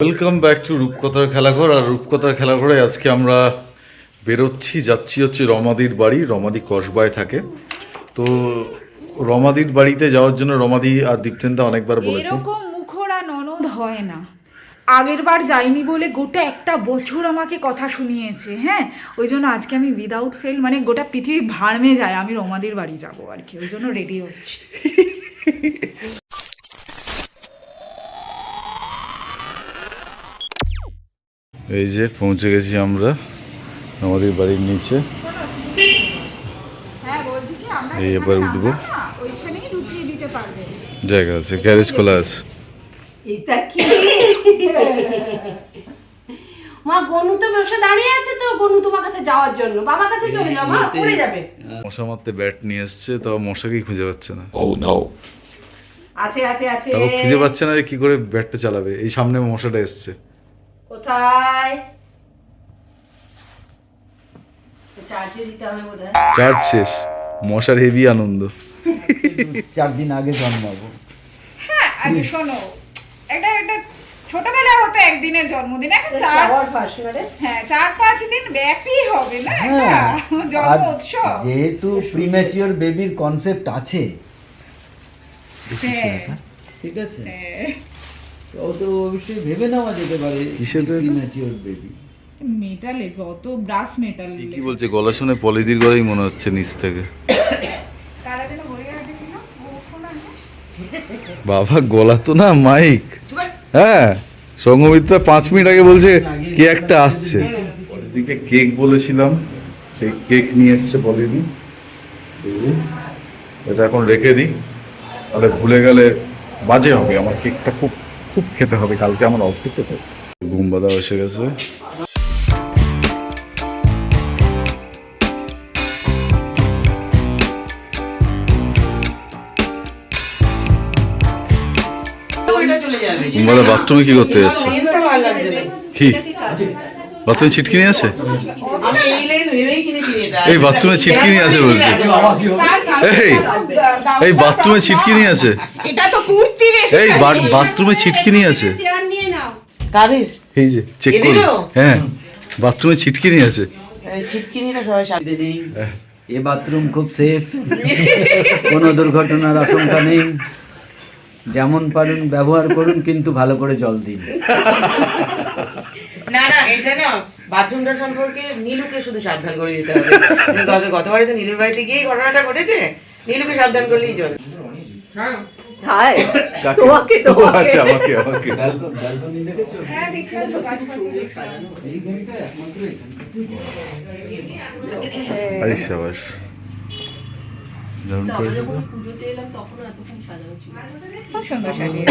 Welcome back to রূপকথার খেলাঘর। আর রূপকথার খেলাঘরে আজকে আমরা যাচ্ছি হচ্ছে রমাদির বাড়ি। রমাদি কসবায় থাকে, তো রমাদির বাড়িতে যাওয়ার জন্য রমাদি আর দীপ্তেন্দা অনেকবার বলেছে এরকম মুখরা ননদ হয় না। আগের বার যাইনি বলে গোটা একটা বছর আমাকে কথা শুনিয়েছে। হ্যাঁ, ওই জন্য আজকে আমি উইদাউট ফেল মানে গোটা পৃথিবী ভাড়মে যায় আমি রমাদির বাড়ি যাবো আর কি, ওই জন্য রেডি হচ্ছি। এই যে পৌঁছে গেছি আমরা আমাদের বাড়ির নিচে। হ্যাঁ বলছি কি আমরা এই এবার উঠবো, ওইখানেই ঢুকিয়ে দিতে পারবে, জায়গা আছে, গ্যারেজ খোলা আছে। এটা কি মা? গনু তো বসে দাঁড়িয়ে আছে, তো গনু তোমার কাছে যাওয়ার জন্য বাবার কাছে চলে যাও, মা পড়ে যাবে। মশা মারতে ব্যাট নিয়ে এসছে, তো মশাকেই খুঁজে পাচ্ছে না। আছে আছে আছে, তাও খুঁজে পাচ্ছে না যে কি করে ব্যাটটা চালাবে। এই সামনে মশাটা এসছে। কোথায়? চার্জে দিতে হবে বোধহয়। চার্জ শেষ, মশার হেভি আনন্দ। 4 দিন আগে জন্মাবো। হ্যাঁ আগে শোনো, এটা ছোটবেলা হতো একদিনের জন্মদিন, এখন হ্যাঁ 4-5 দিন ব্যাপী হবে না এটা জন্ম উৎসব। যেহেতু প্রিম্যাচিওর বেবির কনসেপ্ট আছে, হ্যাঁ, ঠিক আছে, হ্যাঁ। ও তো অবশ্যই ভেবে নেওয়া যেতে পারে প্রিম্যাচিওর বেবি। মেটাল অত ব্রাশ মেটাল কি বলছে, গলা শুনে পলিদির গলাই মনে হচ্ছে নিচ থেকে। তারা যেন বলে রেখেছিল বাবা গলা তো না মাইক। হ্যাঁ, সঙ্গমিত্রা 5 মিনিট আগে বলছে কে একটা আসছে। পলিদিকে কেক বলেছিলাম, সেই কেক নিয়ে এসছে পলিদি। এটা এখন রেখে দিই, তাহলে ভুলে গেলে বাজে হবে। আমার কেকটা খুব খুব খেতে হবে, কালকে আমার অফিসে তো। ঘুম বাঁধা এসে গেছে। ঘুমবাদা বাথরুমে কি করতে যাচ্ছে? কি বাথরুমে ছিটকিনি আছে? এই বাথরুমে ছিটকিনি আছে বলছে। এই বাথরুমে ছিটকিনি আছে। এটা তো কুর্তি বেশি। এই বাথরুমে ছিটকিনি আছে। চেয়ার নিয়ে নাও। কাদের? এই যে চেক করো। হ্যাঁ, বাথরুমে ছিটকিনি আছে। এই ছিটকিনিটা সবাই সাথে নেই, এ বাথরুম খুব সেফ, কোনো দুর্ঘটনার আশঙ্কা নেই। যেমন পারুন ব্যবহার করুন, কিন্তু ভালো করে জল দিন। না না, এটা না বাথরুমটা সম্পর্কে নীলুকে শুধু সাবধান করে দিতে হবে। গতবারে তো নীলুর বাড়িতে গিয়ে ঘটনাটা ঘটেছে, নীলুকে সাবধান করলেই চলে। হাই তোমাকে আচ্ছা, আমাকে আমাকে ব্যালকনি দেখেছো? হ্যাঁ দেখলাম তো গাছপালা দেখলাম। এই গাড়িটা একমাত্র আরে শাবাশ, দারুণ করেছো তো। পুজোতে এলাম তখন এতক্ষণ সাজানো ছিল। খুব সুন্দর সাজিয়ে।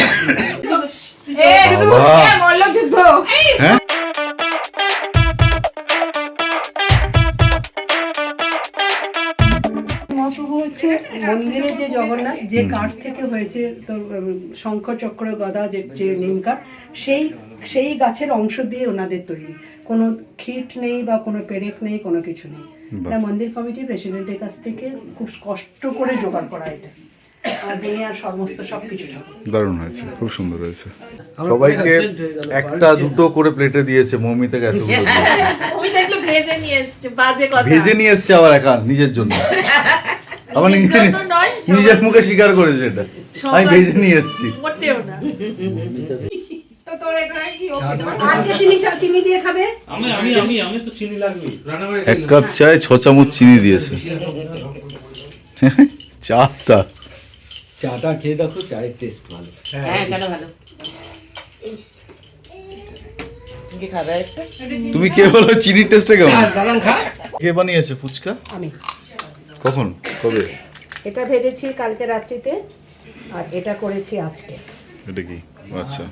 বাবা, মল্লযুদ্ধ। হ্যাঁ মহাপ্রভু হচ্ছে মন্দিরের যে জগন্নাথ, যে কাঠ থেকে হয়েছে তোর শঙ্খ চক্র গদা, যে নিম কাঠ, সেই গাছের অংশ দিয়ে ওনাদের তৈরি। কোনো খিট নেই বা কোনো পেরেক নেই, কোনো কিছু নেই। এটা মন্দির কমিটির প্রেসিডেন্টের কাছ থেকে খুব কষ্ট করে জোগাড় করা। এটা দুনিয়ার সমস্ত সবকিছু দারুণ হয়েছে, খুব সুন্দর হয়েছে। সবাইকে একটা দুটো করে প্লেটে দিয়েছে। মৌমিতাকে এতগুলো দিয়েছে। আমি দেখলো ভেজে নিয়ে এসেছে, বাজে কথা। ভেজে নিয়ে এসছে আবার একা নিজের জন্য। আমার নিজের মুখে স্বীকার করেছে এটা, আমি ভেজে নিয়ে এসেছি। মোটেও না। তো তোর এটা কি ওকে? আজকে চিনি দিয়ে খাবে? আমি তো চিনি লাগবে। 1 কাপ চায় 6 চামচ চিনি দিয়েছে। চাটা চাটা খেয়ে দেখো, চায়ের টেস্ট ভালো। হ্যাঁ চাটা ভালো। কি খাবে একটা? তুমি কে বলো চিনির টেস্টটা কেমন? কে বানিয়েছে ফুচকা? আমি। কখন, কবে? এটা ভেজেছি কালকে রাত্রিতে, আর এটা করেছি আজকে। এটা কি? আচ্ছা,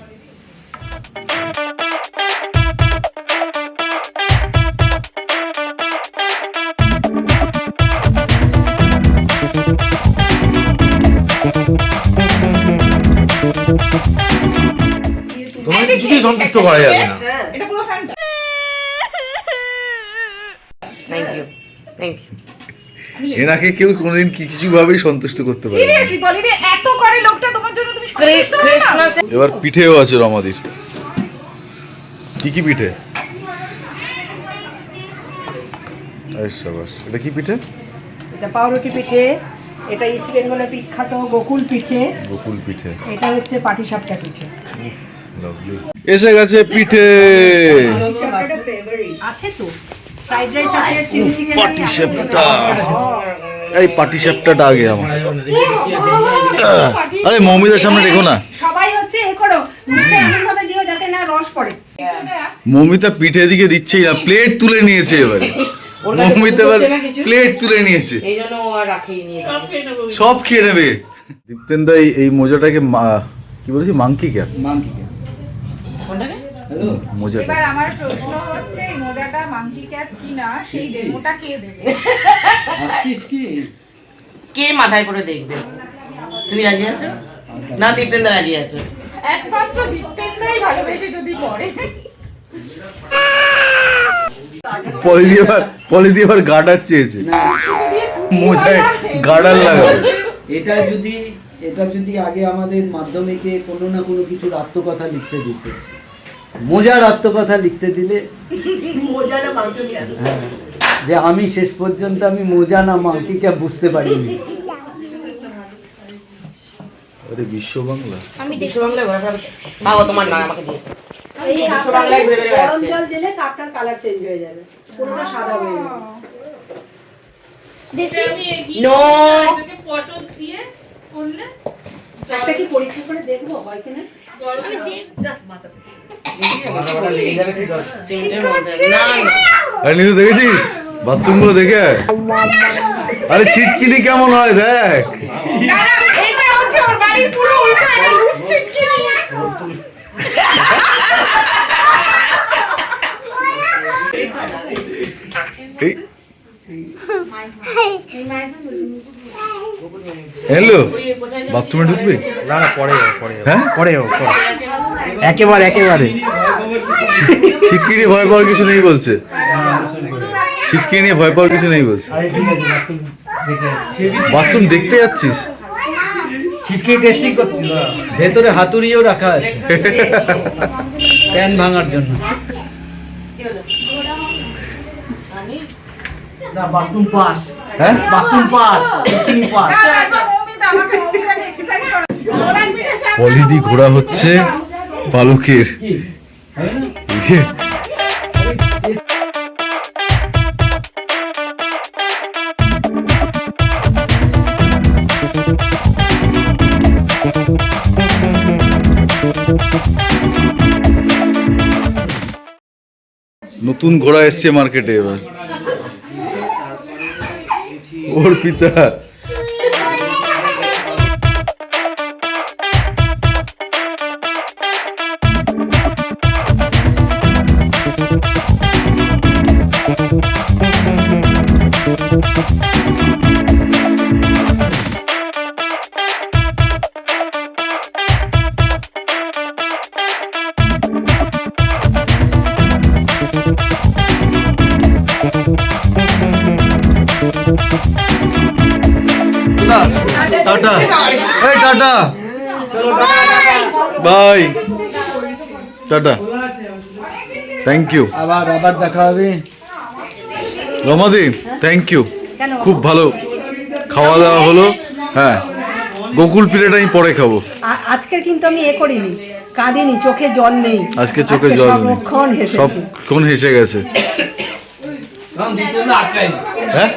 তোমার কিছুতেই সন্তুষ্ট করা যাবে না। এটা পুরো ফ্যানটা। Thank you, thank you. এনাকে কেউ কোনোদিন কিছু ভাবেই সন্তুষ্ট করতে পারে না। সিরিয়াসলি বলি রে, এত করে লোকটা তোমার জন্য তুমি সন্তুষ্ট হলে না? ক্রিসমাস এবার পিঠেও আছে রমাদির। কি কি পিঠে? এই সাবাস, এটা কি পিঠে? এটা পাউরুটি পিঠে, এটা ইস্ট বেঙ্গলের বিখ্যাত গোকুল পিঠে, গোকুল পিঠে। এটা হচ্ছে পাটিসাপটা পিঠে। লাভলি। এসে গেছে পিঠে। আছে তো ফ্রাইড রাইস আছে, চিলি চিকেন পাটিসাপটা, এই পাটিসাপটাটা আগে আমার। আরে মৌমিতার সামনে দেখো না, সবাই হচ্ছে এ করো, মুখে এমন ভাবে দিও যাতে না রস পড়ে। মৌমিতা পিঠে দিকে দিচ্ছেই না, প্লেট তুলে নিয়েছে এবারে। মৌমিতা এবার প্লেট তুলে নিয়েছে, এই জন্য ও আর রাখেই নিয়ে সব খেয়ে নেবে। দীপ্তেন্দা এই মোজাটাকে কি বলেছি, মাংকি ক্যাপ? মাংকি কোনটাকে? হ্যালো মোজা। এবার আমার প্রশ্ন হচ্ছে এই মোজাটা মাংকি ক্যাপ কিনা, সেই ডেমোটা কে দেবে? আসছিস কি? কে মাথায় করে দেখবে? তুমি রাজি আছো না? দীপ্তেন্দা রাজি আছে? একমাত্র দীপ্তেন্দাই ভালোবেসে যদি পড়ে। পলি দিয়ে এবার গার্ডার চেয়েছে, মোজায় গার্ডার লাগাবে। এটা যদি আগে আমাদের মাধ্যমিকে কোনো না কোনো কিছুর আত্মকথা লিখতে দিত, মজার আত্মকথা লিখতে দিলে, হ্যাঁ, যে আমি শেষ পর্যন্ত আমি মোজা না মাংকি ক্যাপ বুঝতে পারিনি। আরে বিশ্ব বাংলা, বিশ্ব বাংলায় ঘোরা ফেরা বাবা তোমার না আমাকে দিয়েছে। বিশ্ব বাংলায় ঘুরে ঘুরে গরম বেড়াচ্ছে। জল দিলে কাপটার কালার চেঞ্জ হয়ে যাবে, পুরোটা সাদা হয়ে যাবে। নো, একটা কি পরীক্ষা করে দেখবো হয় কিনা? সেন্টের মধ্যে না না। আরে নিতু দেখেছিস বাথরুম গুলো দেখে? আরে ছিটকিনি কেমন হয় দেখ। এটা হচ্ছে ওর বাড়ির পুরো উল্টো, এটা লুজ ছিটকিনি। এই হ্যালো, বাথরুমে ঢুকবি? না না, পরে পরে হ্যাঁ, পরে একেবারে ছিটকিনি ভয় পাওয়ার কিছু নেই বলছে, ছিটকিনি নিয়ে ভয় পাওয়ার কিছু নেই বলছে। বাথরুম দেখতে যাচ্ছিস? ছিটকে টেস্টিং করছিল, ভেতরে হাতুড়িও রাখা আছে প্যান ভাঙার জন্য। না বাথরুম পাস, হ্যাঁ, বাথরুম পাস, টিফিন পাস। পলিদি ঘোরা হচ্ছে পালকের। কি হবে না? ইয়ে, নতুন ঘোড়া এসছে মার্কেটে এবার, ওর পিতা। টাটা, এই tata, bye, tata, thank you. আবার দেখা হবে। রমাদি, থ্যাংক ইউ, খুব ভালো খাওয়া দাওয়া হলো। হ্যাঁ, গোকুল পিঠেটা আমি পরে খাবো। আজকের কিন্তু আমি করিনি, কাঁদিনি, চোখে জল নেই আজকে চোখে জল নেই, সবক্ষণ হেসেছি। সবক্ষণ হেসে গেছে। হ্যাঁ,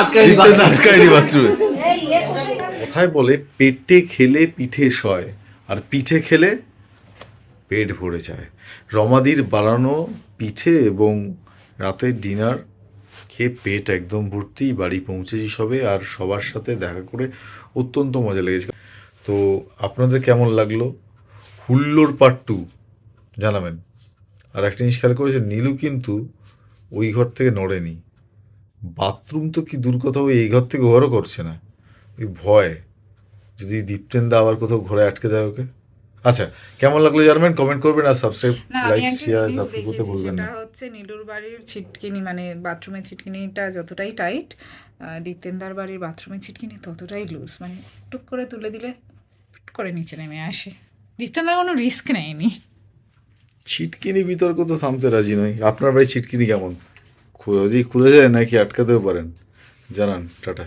আটকায়নি বাথরুমে। কথায় বলে পেটে খেলে পিঠে সয়, আর পিঠে খেলে পেট ভরে যায়। রমাদির বানানো পিঠে এবং রাতের ডিনার খেয়ে পেট একদম ভর্তি। বাড়ি পৌঁছেছি সবে, আর সবার সাথে দেখা করে অত্যন্ত মজা লেগেছে। তো আপনাদের কেমন লাগলো হুল্লোড় পার্ট 2 জানাবেন। আর একটা জিনিস খেয়াল করেছে, নীলু কিন্তু ওই ঘর থেকে নড়েনি। বাথরুম তো কি দূর কথা, ওই এই ঘর থেকে ঘরও করছে না, ওই ভয় যদি দীপ্তেন্দা আবার কোথাও ঘরে আটকে দেয় ওকে। আচ্ছা, কেমন লাগলো জানবেন, কমেন্ট করবেন, আর সাবস্ক্রাইব, না, আমি লাইক, একটা শেয়ার, জিনিস সাবস্ক্রাইব করতে দেখেছি, ভুলবেন না। সেটা হচ্ছে নীলুর বাড়ির ছিটকিনি, মানে বাথরুমের ছিটকিনিটা যতটাই টাইট, দীপ্তেন্দার বাড়ির বাথরুমের ছিটকিনি ততটাই লুজ, মানে টুক করে তুলে দিলে টুক করে নিচে নেমে আসে। দীপ্তেন্দার কোনো রিস্ক নেয়নি। ছিটকিনি বিতর্ক তো থামতে রাজি নয়। আপনার বাড়ি ছিটকিনি কেমন? যদি খুলে যায় নাকি আটকাতেও পারেন, জানান। টাটা।